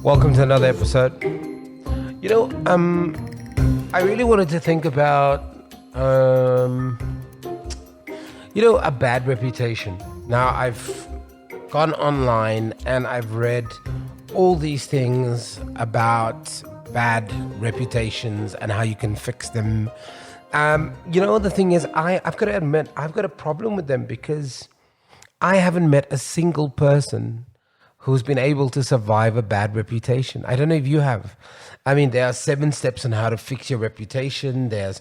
Welcome to another episode. I really wanted to think about, a bad reputation. Now, I've gone online and I've read all these things about bad reputations and how you can fix them. The thing is, I've got to admit, I've got a problem with them because I haven't met a single person who's been able to survive a bad reputation. I don't know if you have. I mean, there are 7 steps on how to fix your reputation. There's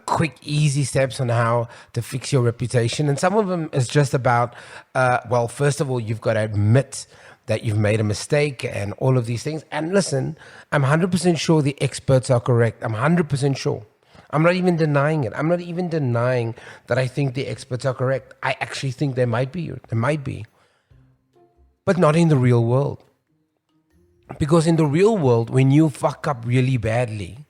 quick, easy steps on how to fix your reputation. And some of them is just about, first of all, you've got to admit that you've made a mistake and all of these things. And listen, I'm 100% sure the experts are correct. I'm 100% sure. I'm not even denying it. I'm not even denying that I think the experts are correct. I actually think they might be. They might be. But not in the real world. Because in the real world, when you fuck up really badly,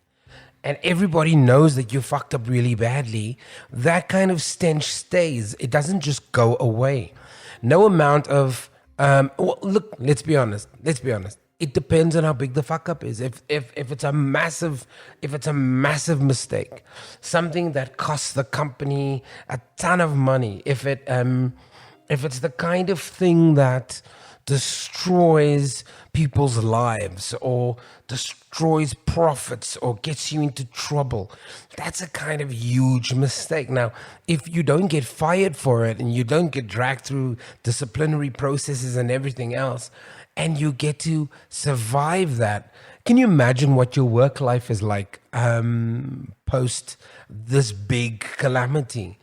and everybody knows that you fucked up really badly, that kind of stench stays. It doesn't just go away. No amount of, look, let's be honest. It depends on how big the fuck up is. If it's a massive mistake, something that costs the company a ton of money, if it's the kind of thing that destroys people's lives or destroys profits or gets you into trouble, that's a kind of huge mistake. Now, if you don't get fired for it and you don't get dragged through disciplinary processes and everything else, and you get to survive that, can you imagine what your work life is like post this big calamity?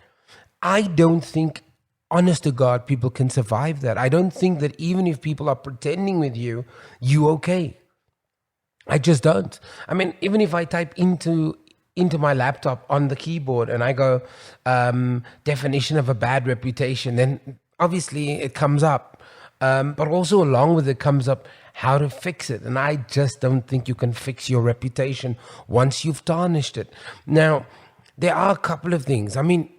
I don't think, honest to God, people can survive that. I don't think that even if people are pretending with you, you okay. I just don't. I mean, even if I type into my laptop on the keyboard and I go, definition of a bad reputation, then obviously it comes up. But also along with it comes up how to fix it. And I just don't think you can fix your reputation once you've tarnished it. Now, there are a couple of things. I mean,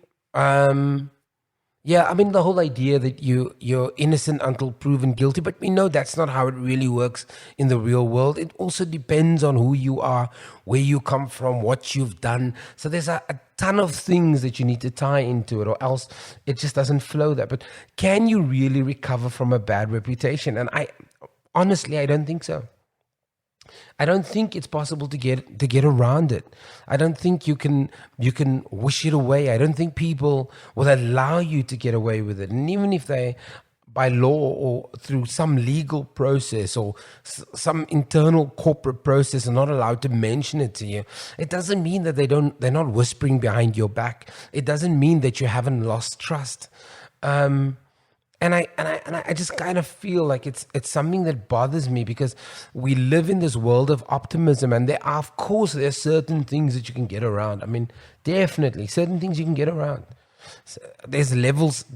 the whole idea that you're innocent until proven guilty, but we know that's not how it really works in the real world. It also depends on who you are, where you come from, what you've done. So there's a ton of things that you need to tie into it, or else it just doesn't flow there. But can you really recover from a bad reputation? And honestly, I don't think so. I don't think it's possible to get around it. I don't think you can wish it away. I don't think people will allow you to get away with it. And even if they, by law or through some legal process or some internal corporate process, are not allowed to mention it to you, it doesn't mean that they're not whispering behind your back. It doesn't mean that you haven't lost trust. And I just kind of feel like it's something that bothers me, because we live in this world of optimism, and there are certain things that you can get around. I mean, definitely certain things you can get around. There's levels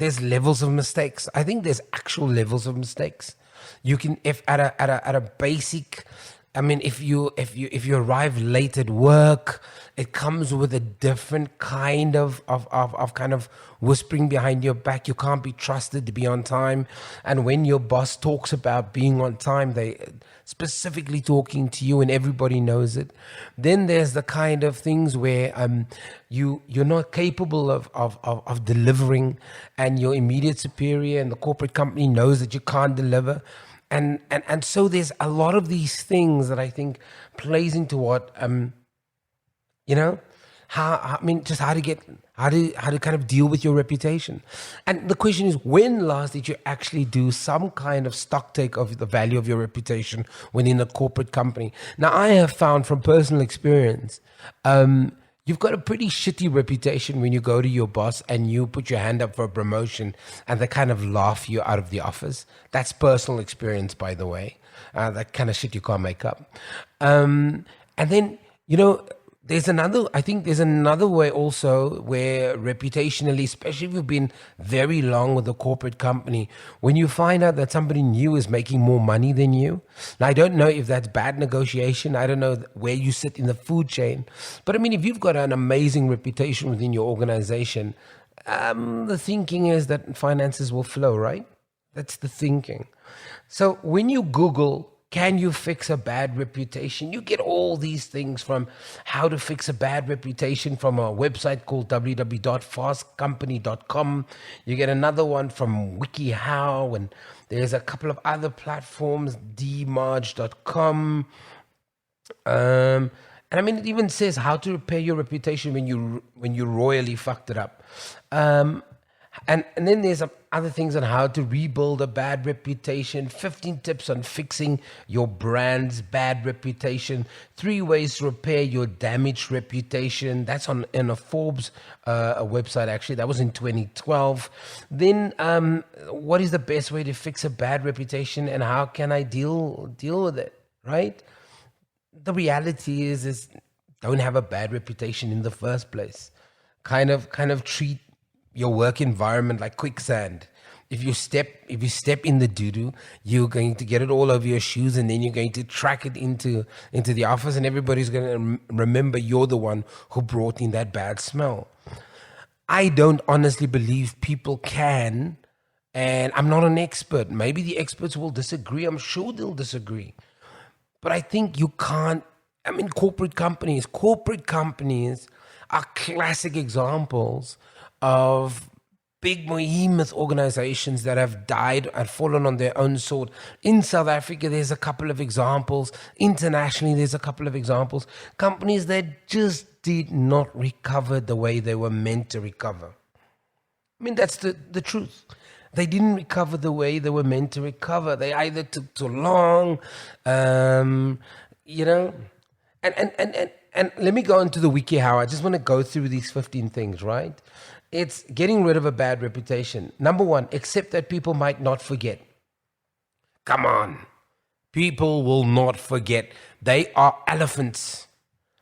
of mistakes. I think there's actual levels of mistakes. You can, if at a basic, I mean, if you arrive late at work, it comes with a different kind of kind of whispering behind your back. You can't be trusted to be on time. And when your boss talks about being on time, they specifically talking to you, and everybody knows it. Then there's the kind of things where you're not capable of delivering, and your immediate superior and the corporate company knows that you can't deliver. And so there's a lot of these things that I think plays into what, how to kind of deal with your reputation. And the question is, when last did you actually do some kind of stock take of the value of your reputation within a corporate company? Now, I have found from personal experience, you've got a pretty shitty reputation when you go to your boss and you put your hand up for a promotion and they kind of laugh you out of the office. That's personal experience, by the way. That kind of shit you can't make up. And then, there's another way also where reputationally, especially if you've been very long with a corporate company, when you find out that somebody new is making more money than you. Now, I don't know if that's bad negotiation. I don't know where you sit in the food chain. But I mean, if you've got an amazing reputation within your organization, the thinking is that finances will flow, right? That's the thinking. So when you Google Can you fix a bad reputation? You get all these things from how to fix a bad reputation from a website called www.fastcompany.com. You get another one from WikiHow, and there's a couple of other platforms, dmarge.com. And I mean, it even says how to repair your reputation when you royally fucked it up. And then there's some other things on how to rebuild a bad reputation, 15 tips on fixing your brand's bad reputation, 3 ways to repair your damaged reputation. That's in a Forbes a website, actually. That was in 2012. Then what is the best way to fix a bad reputation, and how can I deal with it, right? The reality is don't have a bad reputation in the first place. Kind of treat your work environment like quicksand. If you step in the doo-doo, you're going to get it all over your shoes, and then you're going to track it into the office, and everybody's going to remember you're the one who brought in that bad smell. I don't honestly believe people can, and I'm not an expert. Maybe the experts will disagree. I'm sure they'll disagree. But I think you can't. I mean, corporate companies are classic examples of big behemoth organizations that have died and fallen on their own sword. In South Africa, there's a couple of examples. Internationally, there's a couple of examples. Companies that just did not recover the way they were meant to recover. I mean, that's the truth. They didn't recover the way they were meant to recover. They either took too long, And let me go into the WikiHow. I just want to go through these 15 things, right? It's getting rid of a bad reputation. Number 1, accept that people might not forget. Come on. People will not forget. They are elephants.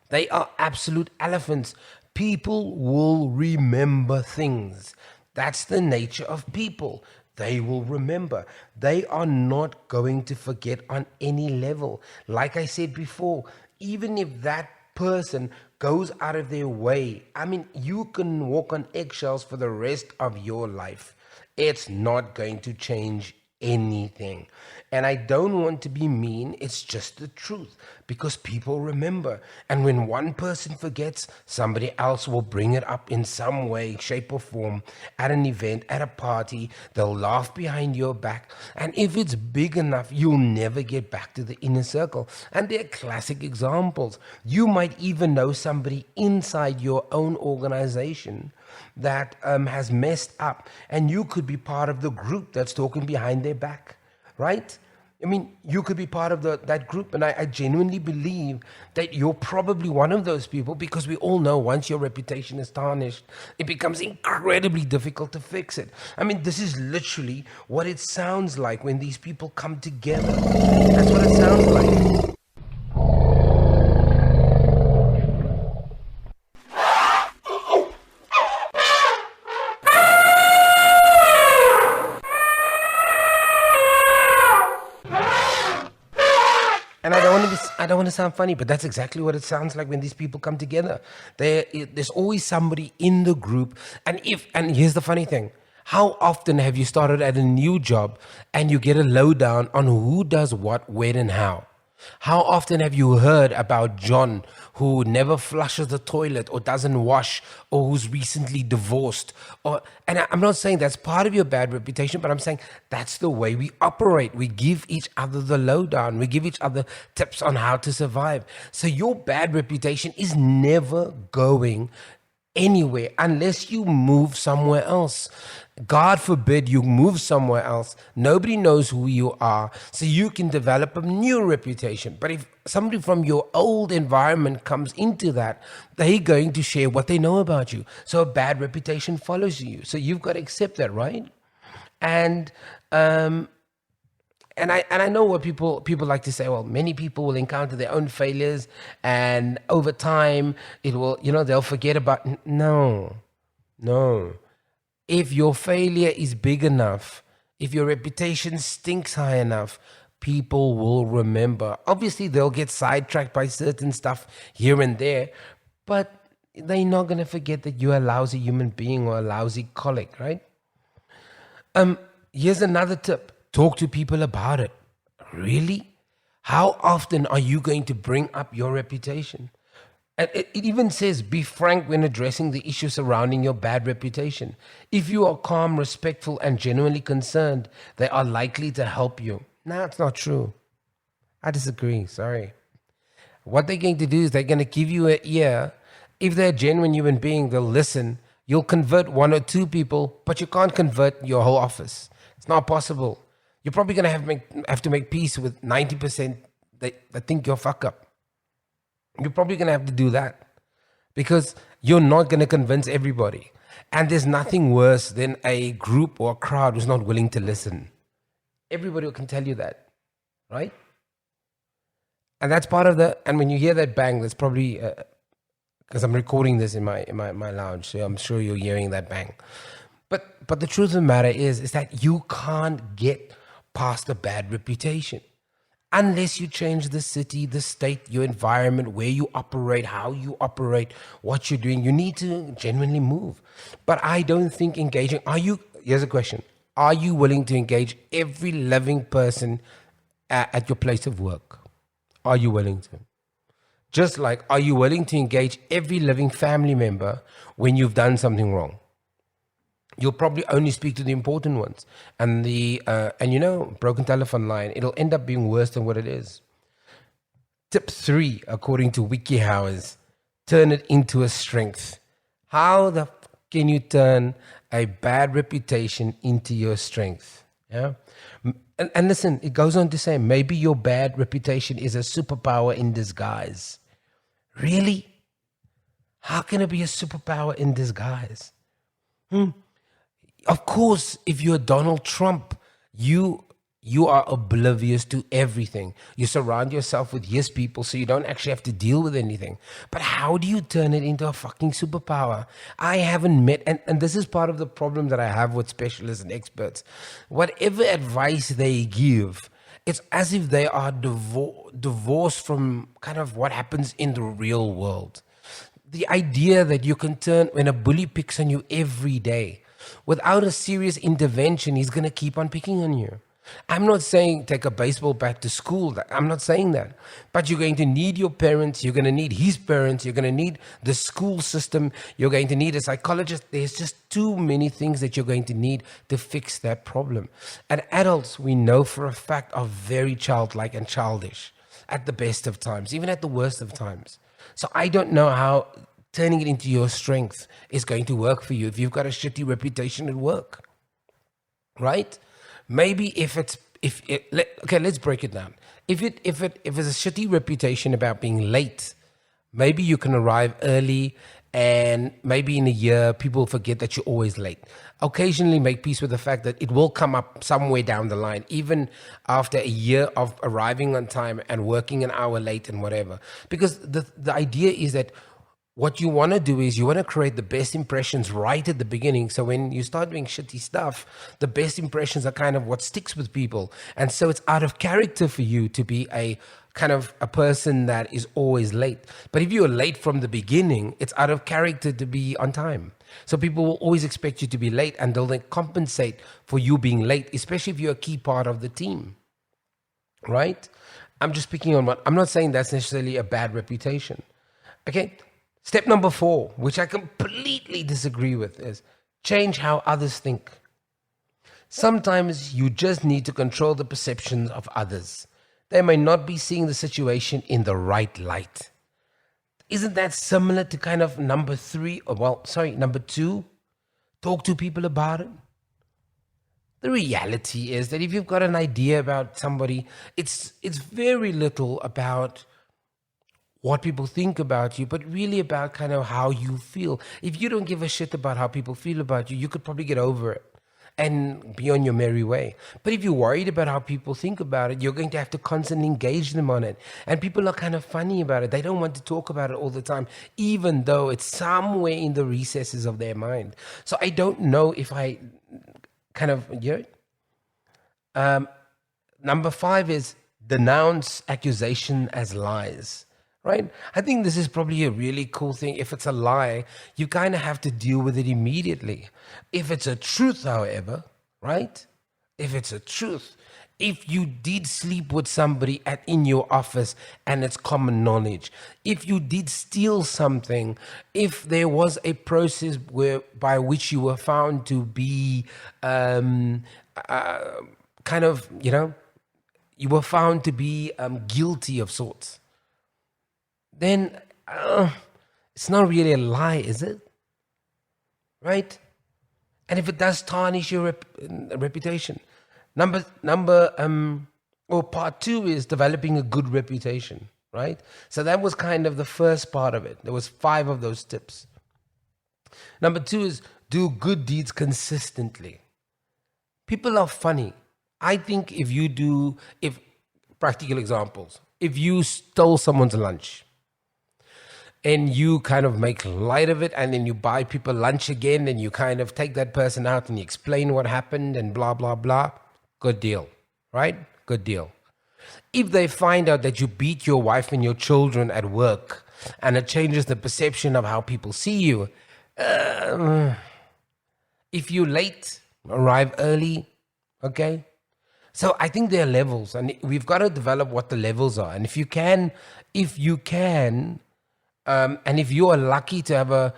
They are absolute elephants. People will remember things. That's the nature of people. They will remember. They are not going to forget on any level. Like I said before, even if that person goes out of their way, I mean, you can walk on eggshells for the rest of your life. It's not going to change anything. And I don't want to be mean, it's just the truth, because people remember. And when one person forgets, somebody else will bring it up in some way, shape or form, at an event, at a party. They'll laugh behind your back, and if it's big enough, you'll never get back to the inner circle. And they're classic examples. You might even know somebody inside your own organization that has messed up, and you could be part of the group that's talking behind their back, right? I mean, you could be part of that group, and I genuinely believe that you're probably one of those people, because we all know once your reputation is tarnished, it becomes incredibly difficult to fix it. I mean, this is literally what it sounds like when these people come together. That's what it sounds like. And I don't want to sound funny, but that's exactly what it sounds like when these people come together. There's always somebody in the group. And here's the funny thing. How often have you started at a new job and you get a lowdown on who does what, when, and how? How often have you heard about John who never flushes the toilet or doesn't wash, or who's recently divorced? And I'm not saying that's part of your bad reputation, but I'm saying that's the way we operate. We give each other the lowdown. We give each other tips on how to survive. So your bad reputation is never going anywhere unless you move somewhere else. God forbid you move somewhere else. Nobody knows who you are, so you can develop a new reputation. But if somebody from your old environment comes into that, they're going to share what they know about you. So a bad reputation follows you. So you've got to accept that, right? And I know what people like to say. Well, many people will encounter their own failures, and over time it will, they'll forget about. No. If your failure is big enough, if your reputation stinks high enough, people will remember. Obviously, they'll get sidetracked by certain stuff here and there, but they're not going to forget that you're a lousy human being or a lousy colleague, right? Here's another tip. Talk to people about it. Really? How often are you going to bring up your reputation? And it even says, be frank when addressing the issues surrounding your bad reputation. If you are calm, respectful, and genuinely concerned, they are likely to help you. No, it's not true. I disagree. Sorry. What they're going to do is they're going to give you an ear. If they're a genuine human being, they'll listen. You'll convert one or two people, but you can't convert your whole office. It's not possible. You're probably going to have to make peace with 90% that think you're fuck up. You're probably going to have to do that because you're not going to convince everybody. And there's nothing worse than a group or a crowd who's not willing to listen. Everybody can tell you that, right? And that's part of and when you hear that bang, that's probably, because I'm recording this in my lounge, so I'm sure you're hearing that bang. But the truth of the matter is that you can't get past a bad reputation unless you change the city, the state, your environment, where you operate, how you operate, what you're doing. You need to genuinely move. But I don't think engaging, here's a question. Are you willing to engage every living person at your place of work? Are you willing to? Just like, are you willing to engage every living family member when you've done something wrong? You'll probably only speak to the important ones. And broken telephone line, it'll end up being worse than what it is. Tip 3, according to WikiHow, is turn it into a strength. How the can you turn a bad reputation into your strength? Yeah. And listen, it goes on to say, maybe your bad reputation is a superpower in disguise. Really? How can it be a superpower in disguise? Of course, if you're Donald Trump, you are oblivious to everything. You surround yourself with yes people so you don't actually have to deal with anything. But how do you turn it into a fucking superpower? I haven't met, and this is part of the problem that I have with specialists and experts. Whatever advice they give, it's as if they are divorced from kind of what happens in the real world. The idea that you can turn, when a bully picks on you every day, without a serious intervention, he's going to keep on picking on you. I'm not saying take a baseball bat to school. I'm not saying that. But you're going to need your parents. You're going to need his parents. You're going to need the school system. You're going to need a psychologist. There's just too many things that you're going to need to fix that problem. And adults, we know for a fact, are very childlike and childish at the best of times, even at the worst of times. So I don't know how turning it into your strength is going to work for you if you've got a shitty reputation at work, right? Maybe let's break it down. If it's a shitty reputation about being late, maybe you can arrive early, and maybe in a year people forget that you're always late. Occasionally make peace with the fact that it will come up somewhere down the line, even after a year of arriving on time and working an hour late and whatever. Because the idea is that what you want to do is you want to create the best impressions right at the beginning. So when you start doing shitty stuff, the best impressions are kind of what sticks with people. And so it's out of character for you to be a kind of a person that is always late. But if you're late from the beginning, it's out of character to be on time. So people will always expect you to be late, and they'll then compensate for you being late, especially if you're a key part of the team, right? I'm just picking on I'm not saying that's necessarily a bad reputation. Okay. Step number 4, which I completely disagree with, is change how others think. Sometimes you just need to control the perceptions of others. They may not be seeing the situation in the right light. Isn't that similar to kind of number 2? Talk to people about it. The reality is that if you've got an idea about somebody, it's very little about what people think about you, but really about kind of how you feel. If you don't give a shit about how people feel about you, you could probably get over it and be on your merry way. But if you're worried about how people think about it, you're going to have to constantly engage them on it. And people are kind of funny about it. They don't want to talk about it all the time, even though it's somewhere in the recesses of their mind. So I don't know if I kind of, number 5 is denounce accusation as lies. Right? I think this is probably a really cool thing. If it's a lie, you kind of have to deal with it immediately. If it's a truth, however, right? If it's a truth, If you did sleep with somebody in your office and it's common knowledge, if you did steal something, if there was a process by which you were found to be kind of, you were found to be guilty of sorts, then it's not really a lie, is it? Right? And if it does tarnish your reputation. Part two is developing a good reputation, right? So that was kind of the first part of it. There was 5 of those tips. Number 2 is do good deeds consistently. People are funny. I think practical examples, if you stole someone's lunch and you kind of make light of it and then you buy people lunch again and you kind of take that person out and you explain what happened and blah, blah, blah, good deal, right? Good deal. If they find out that you beat your wife and your children at work and it changes the perception of how people see you, if you're late, arrive early, okay? So I think there are levels and we've got to develop what the levels are. And if you can, and if you are lucky to have a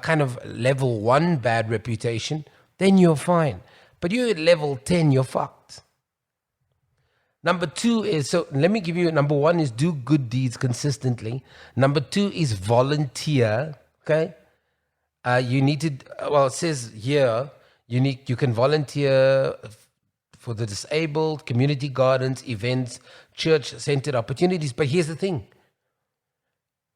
kind of level 1 bad reputation, then you're fine. But you're at level 10, you're fucked. Number 2 is, so let me give you, number 1 is do good deeds consistently. Number 2 is volunteer, okay? You need to, it says here, you can volunteer for the disabled, community gardens, events, church-centered opportunities. But here's the thing.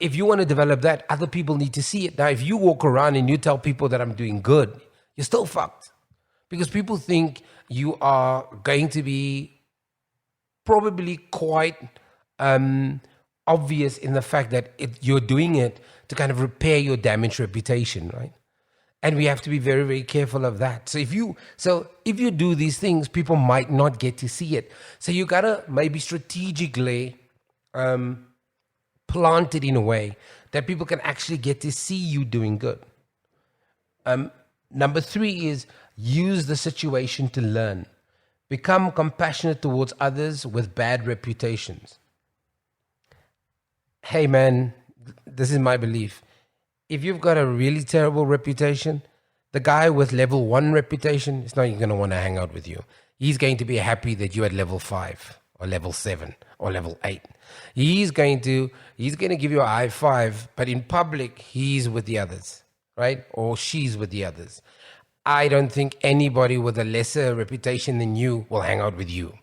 If you want to develop that, other people need to see it. Now, if you walk around and you tell people that I'm doing good, you're still fucked. Because people think you are going to be probably quite obvious in the fact that you're doing it to kind of repair your damaged reputation, right? And we have to be very, very careful of that. So if you do these things, people might not get to see it. So you gotta maybe strategically plant it in a way that people can actually get to see you doing good. Number 3 is use the situation to learn. Become compassionate towards others with bad reputations. Hey man, this is my belief. If you've got a really terrible reputation, the guy with level 1 reputation is not even going to want to hang out with you. He's going to be happy that you're at level 5 or level 7 or level 8. He's going to give you a high five, but in public, he's with the others, right? Or she's with the others. I don't think anybody with a lesser reputation than you will hang out with you.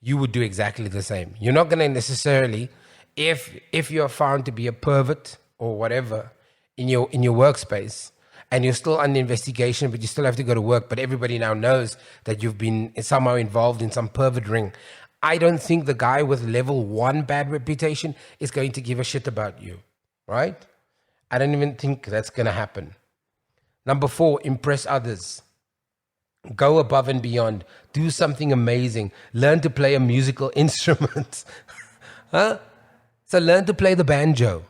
You would do exactly the same. You're not going to necessarily, if you're found to be a pervert or whatever in your workspace, and you're still under investigation, but you still have to go to work, but everybody now knows that you've been somehow involved in some pervert ring, I don't think the guy with level 1 bad reputation is going to give a shit about you, right? I don't even think that's going to happen. Number 4, impress others. Go above and beyond. Do something amazing. Learn to play a musical instrument. Huh? So learn to play the banjo.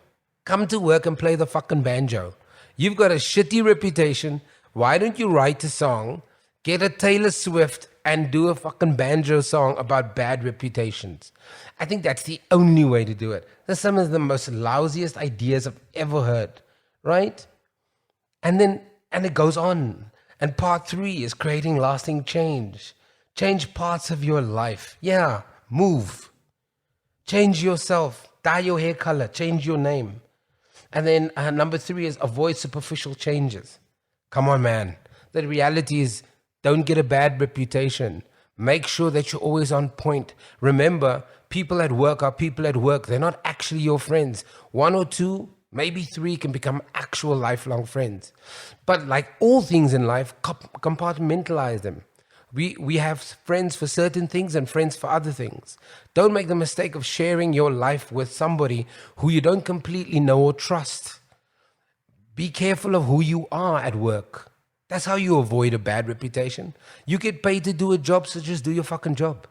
Come to work and play the fucking banjo. You've got a shitty reputation. Why don't you write a song, get a Taylor Swift, and do a fucking banjo song about bad reputations? I think that's the only way to do it. That's some of the most lousiest ideas I've ever heard, right? And it goes on. And part 3 is creating lasting change. Change parts of your life. Yeah, move. Change yourself. Dye your hair color. Change your name. And then number 3 is avoid superficial changes. Come on, man. The reality is, don't get a bad reputation. Make sure that you're always on point. Remember, people at work are people at work. They're not actually your friends. 1 or 2, maybe 3 can become actual lifelong friends. But like all things in life, compartmentalize them. We have friends for certain things and friends for other things. Don't make the mistake of sharing your life with somebody who you don't completely know or trust. Be careful of who you are at work. That's how you avoid a bad reputation. You get paid to do a job, so just do your fucking job.